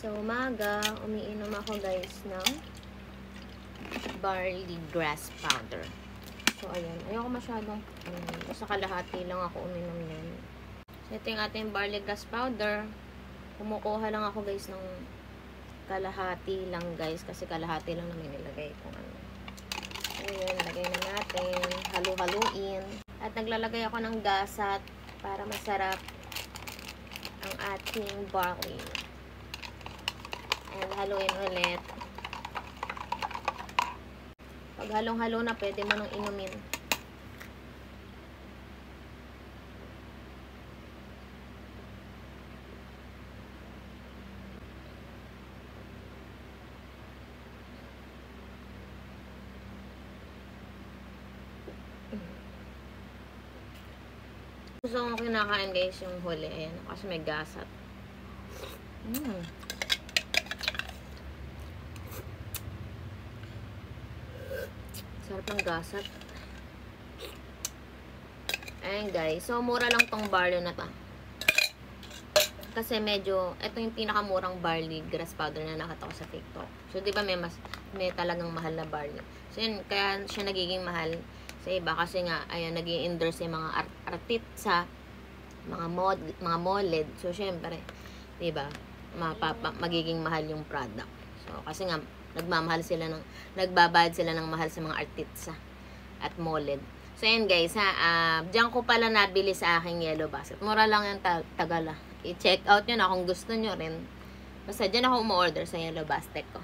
Sa umaga, umiinom ako guys ng barley grass powder. So, ayan. Ayoko masyadong, sa kalahati lang ako uminom nun. So, ito yung ating barley grass powder. Kumukuha lang ako guys ng kalahati lang guys. Kasi kalahati lang naman nilagay kung ano. Ayan, lagay na natin. Halu-haluin. At naglalagay ako ng gasat para masarap ang ating barley. And haluin ulit. Pag halong-halo na, pwede mo nang inumin. Gusto ko kinakain guys yung huli. Ayan, kasi may gasat. Sarap ng gasat. Ayan guys. So, mura lang tong barley na to. Kasi medyo, ito yung pinakamurang barley grass powder na nakita ko sa TikTok. So, di ba may talagang mahal na barley. So, yun, kaya siya nagiging mahal sa iba. Kasi nga, ayan, nag-i-endorse yung mga artista, mga moled. So, syempre, di ba, magiging mahal yung product. So, kasi nga, nagbabayad sila ng mahal sa mga artista at moled. So, ayan guys, diyan ko pala nabili sa aking yellow basket. Mura lang yung Tagala. I-check out nyo na kung gusto nyo rin. Basta diyan ako umu-order sa yellow basket ko.